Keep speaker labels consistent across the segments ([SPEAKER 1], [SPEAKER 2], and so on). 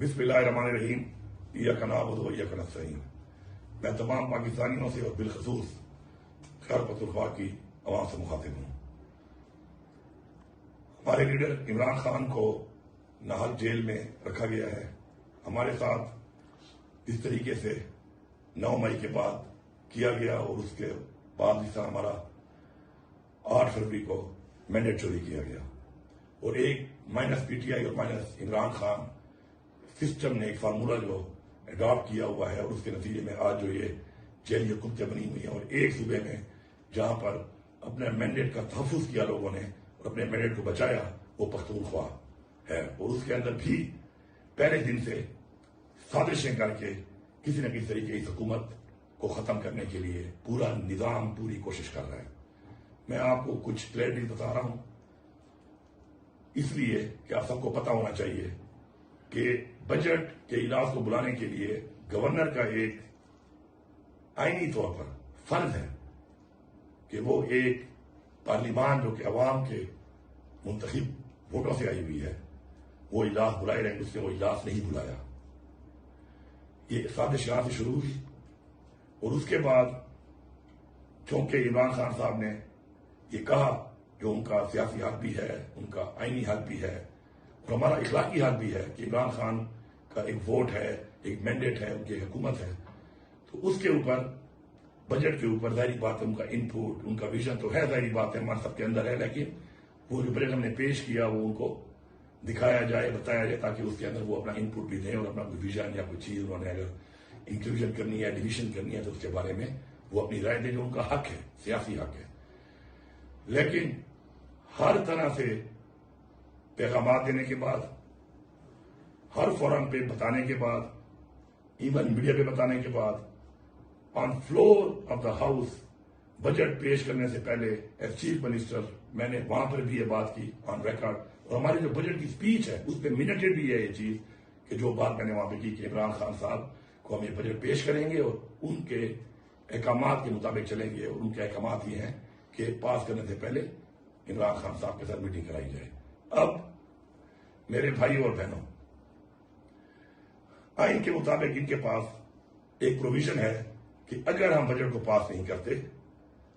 [SPEAKER 1] بسم اللہ الرحمن الرحیم ایاک نعبد و ایاک نستعین۔ میں تمام پاکستانیوں سے اور بالخصوص خیبر پختونخوا کی عوام سے مخاطب ہوں۔ ہمارے لیڈر عمران خان کو ناحق جیل میں رکھا گیا ہے۔ ہمارے ساتھ اس طریقے سے 9 مئی کے بعد کیا گیا اور اس کے بعد اس طرح ہمارا 8 فروری کو مینڈیٹ چوری کیا گیا، اور ایک مائنس پی ٹی آئی اور مائنس عمران خان سسٹم نے ایک فارمولہ جو اڈاپٹ کیا ہوا ہے، اور اس کے نتیجے میں آج جو یہ جیل یہ کتیں بنی ہوئی ہیں، اور ایک صوبے میں جہاں پر اپنے مینڈیٹ کا تحفظ کیا لوگوں نے اور اپنے مینڈیٹ کو بچایا وہ پختونخوا ہے، اور اس کے اندر بھی پہلے دن سے سازشیں کر کے کسی نہ کسی طریقے اس حکومت کو ختم کرنے کے لیے پورا نظام پوری کوشش کر رہا ہے۔ میں آپ کو کچھ کلیئرٹی بتا رہا ہوں اس لیے کہ آپ سب کو پتا ہونا چاہیے کہ بجٹ کے اجلاس کو بلانے کے لیے گورنر کا ایک آئینی طور پر فرض ہے کہ وہ ایک پارلیمان جو کہ عوام کے منتخب ووٹوں سے آئی ہوئی ہے وہ اجلاس بلائے رہے، اس نے وہ اجلاس نہیں بلایا۔ یہ سازش یہاں سے شروع ہوئی، اور اس کے بعد چونکہ عمران خان صاحب نے یہ کہا جو ان کا سیاسی حق بھی ہے، ان کا آئینی حق بھی ہے، اور ہمارا اخلاقی حق بھی ہے کہ عمران خان کا ایک ووٹ ہے، ایک مینڈیٹ ہے، ان کی حکومت ہے، تو اس کے اوپر بجٹ کے اوپر ظاہری بات ہے ان کا ان پٹ، ان کا ویژن تو ہے، ظاہری بات ہے ہمارے سب کے اندر ہے، لیکن وہ جو بجٹ ہم نے پیش کیا وہ ان کو دکھایا جائے، بتایا جائے، تاکہ اس کے اندر وہ اپنا ان پٹ بھی دیں، اور اپنا کوئی ویژن یا کوئی چیز انہوں نے اگر انکلوژن کرنی ہے، ڈویژن کرنی ہے، تو اس کے بارے میں وہ اپنی رائے دیں جو ان کا حق ہے، سیاسی حق ہے۔ لیکن ہر طرح سے پیغامات دینے کے بعد، ہر فورم پہ بتانے کے بعد، ایون میڈیا پہ بتانے کے بعد، on floor of the house budget پیش کرنے سے پہلے ایز چیف منسٹر میں نے وہاں پر بھی یہ بات کی آن ریکارڈ، اور ہماری جو بجٹ کی سپیچ ہے اس پہ منٹڈ بھی ہے یہ چیز کہ جو بات میں نے وہاں پہ کی کہ عمران خان صاحب کو ہم یہ بجٹ پیش کریں گے اور ان کے احکامات کے مطابق چلیں گے، اور ان کے احکامات یہ ہیں کہ پاس کرنے سے پہلے عمران خان صاحب کے ساتھ میٹنگ کرائی جائے۔ اب میرے بھائی اور بہنوں، آئین کے مطابق ان کے پاس ایک پروویژن ہے کہ اگر ہم بجٹ کو پاس نہیں کرتے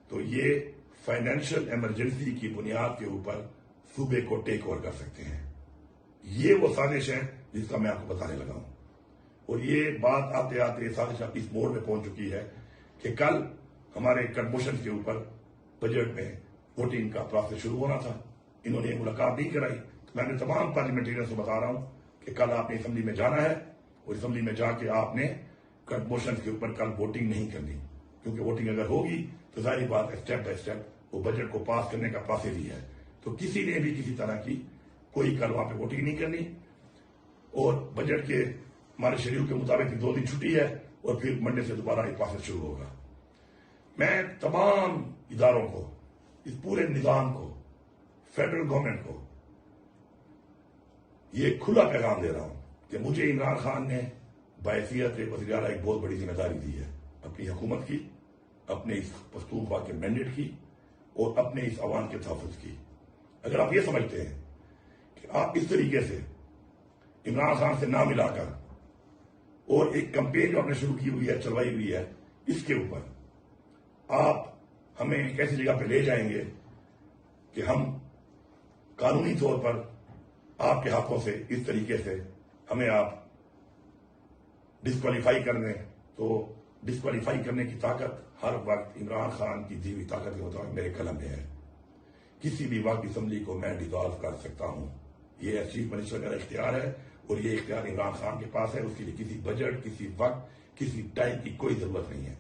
[SPEAKER 1] تو یہ فائنینشل ایمرجنسی کی بنیاد کے اوپر صوبے کو ٹیک اوور کر سکتے ہیں۔ یہ وہ سازش ہے جس کا میں آپ کو بتانے لگا ہوں، اور یہ بات آتے آتے سازش اب اس موڑ میں پہنچ چکی ہے کہ کل ہمارے کنبوشن کے اوپر بجٹ میں ووٹنگ کا پروسیس شروع ہونا تھا، انہوں نے ملاقات نہیں کرائی۔ میں نے تمام پارلیمنٹرین سے بتا رہا ہوں کہ کل آپ نے اسمبلی میں جانا ہے، اور اسمبلی میں جا کے آپ نے کنبوشن کے اوپر کل ووٹنگ نہیں کرنی، کیونکہ ووٹنگ اگر ہوگی تو ظاہری بات ہے اسٹیپ بائی اسٹیپ وہ بجٹ کو پاس کرنے کا پروسیس ہی ہے، تو کسی نے بھی کسی طرح کی کوئی کل وہاں پہ ووٹنگ نہیں کرنی، اور بجٹ کے ہمارے شیڈول کے مطابق 2 دن چھٹی ہے، اور پھر منڈے سے دوبارہ یہ پروسیس شروع ہوگا۔ میں تمام اداروں کو، اس پورے نظام کو، فیڈرل گورنمنٹ کو یہ کھلا پیغام دے رہا ہوں کہ مجھے عمران خان نے بحیثیت وزیر اعلیٰ ایک بہت بڑی ذمہ داری دی ہے، اپنی حکومت کی، اپنے اس پختونخوا کے مینڈیٹ کی، اور اپنے اس عوام کے تحفظ کی۔ اگر آپ یہ سمجھتے ہیں کہ آپ اس طریقے سے عمران خان سے نہ ملا کر، اور ایک کمپین جو آپ نے شروع کی ہوئی ہے، چلوائی ہوئی ہے، اس کے اوپر آپ ہمیں ایک ایسی جگہ پہ لے جائیں گے کہ ہم قانونی طور پر آپ کے ہاتھوں سے اس طریقے سے ہمیں آپ ڈسکوالیفائی کر دیں، تو ڈسکوالیفائی کرنے کی طاقت ہر وقت عمران خان کی دی ہوئی طاقت کے مطابق میرے قلم میں ہے۔ کسی بھی وقت اسمبلی کو میں ڈیزالو کر سکتا ہوں، یہ چیف منسٹر کا اختیار ہے، اور یہ اختیار عمران خان کے پاس ہے، اس کے لیے کسی بجٹ، کسی وقت، کسی ٹائم کی کوئی ضرورت نہیں ہے۔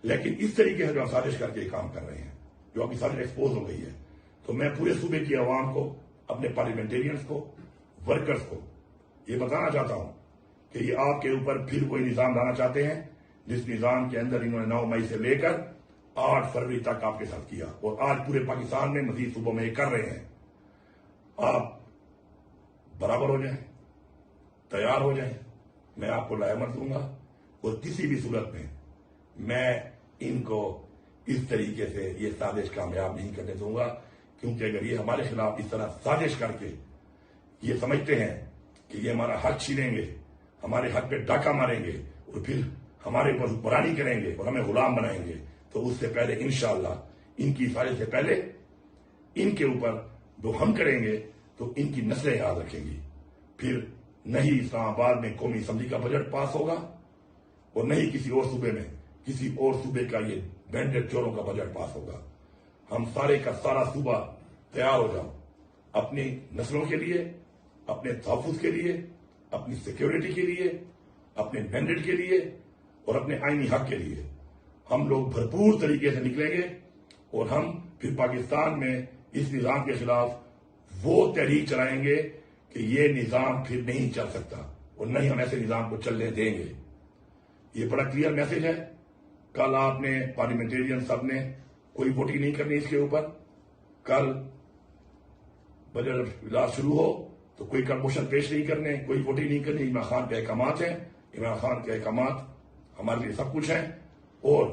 [SPEAKER 1] لیکن اس طریقے سے جو ہم سازش کر کے یہ کام کر رہے ہیں، جو ابھی سازش ایکسپوز ہو گئی ہے، تو میں پورے صوبے کی عوام کو، اپنے پارلیمنٹیرینز کو، ورکرز کو یہ بتانا چاہتا ہوں کہ یہ آپ کے اوپر پھر کوئی نظام لانا چاہتے ہیں جس نظام کے اندر انہوں نے 9 مئی سے لے کر 8 فروری تک آپ کے ساتھ کیا، اور آج پورے پاکستان میں مزید صوبوں میں یہ کر رہے ہیں۔ آپ برابر ہو جائیں، تیار ہو جائیں، میں آپ کو لائمت دوں گا، اور کسی بھی صورت میں میں ان کو اس طریقے سے یہ سازش کامیاب نہیں کرنے دوں گا، کیونکہ اگر یہ ہمارے خلاف اس طرح سازش کر کے یہ سمجھتے ہیں کہ یہ ہمارا حق چھینیں گے، ہمارے حق پہ ڈاکہ ماریں گے اور پھر ہمارے اوپر حکمرانی کریں گے اور ہمیں غلام بنائیں گے، تو اس سے پہلے انشاءاللہ ان کی حفاظت سے پہلے ان کے اوپر جو ہم کریں گے تو ان کی نسلیں یاد رکھیں گی. پھر نہیں اسلام آباد میں قومی اسمبلی کا بجٹ پاس ہوگا اور نہیں کسی اور صوبے میں کسی اور صوبے کا یہ بینڈڈ چوروں کا بجٹ پاس ہوگا. ہم سارے کا سارا صوبہ تیار ہو جاؤ اپنی نسلوں کے لیے، اپنے تحفظ کے لیے، اپنی سیکیورٹی کے لیے، اپنے بینڈڈ کے لیے اور اپنے آئینی حق کے لیے. ہم لوگ بھرپور طریقے سے نکلیں گے اور ہم پھر پاکستان میں اس نظام کے خلاف وہ تحریک چلائیں گے کہ یہ نظام پھر نہیں چل سکتا اور نہ ہی ہم ایسے نظام کو چلنے دیں گے. یہ بڑا کلیئر میسج ہے. کل آپ نے پارلیمنٹیرین سب نے کوئی ووٹنگ نہیں کرنی اس کے اوپر. کل بجٹ اجلاس شروع ہو تو کوئی موشن پیش نہیں کرنے، کوئی ووٹنگ نہیں کرنی. عمران خان کے احکامات ہیں، عمران خان کے احکامات ہمارے لیے سب کچھ ہیں. اور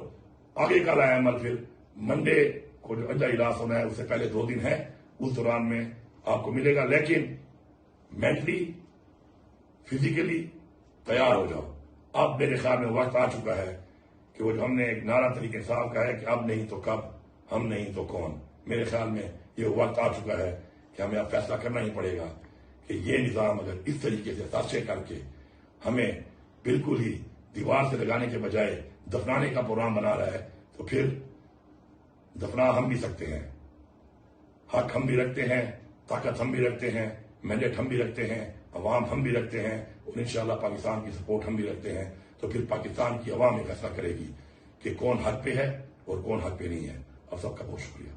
[SPEAKER 1] آگے کا لائے عمل پھر منڈے کو جو اجلاس اجلاس ہونا ہے اس سے پہلے 2 دن ہے، اس دوران میں آپ کو ملے گا. لیکن مینٹلی فزیکلی تیار ہو جاؤ. اب میرے خیال میں وقت آ چکا ہے کہ وہ جو ہم نے ایک نعرہ طریقے صاحب کا ہے کہ اب نہیں تو کب، ہم نہیں تو کون. میرے خیال میں یہ وقت آ چکا ہے کہ ہمیں اب فیصلہ کرنا ہی پڑے گا کہ یہ نظام اگر اس طریقے سے تاشے کر کے ہمیں بالکل ہی دیوار سے لگانے کے بجائے دفنانے کا پروگرام بنا رہا ہے تو پھر دفنا ہم بھی سکتے ہیں. حق ہم بھی رکھتے ہیں، طاقت ہم بھی رکھتے ہیں، مینڈیٹ ہم بھی رکھتے ہیں، عوام ہم بھی رکھتے ہیں اور انشاءاللہ پاکستان کی سپورٹ ہم بھی رکھتے ہیں. تو پھر پاکستان کی عوام یہ فیصلہ کرے گی کہ کون حق پہ ہے اور کون حق پہ نہیں ہے. اور سب کا بہت شکریہ.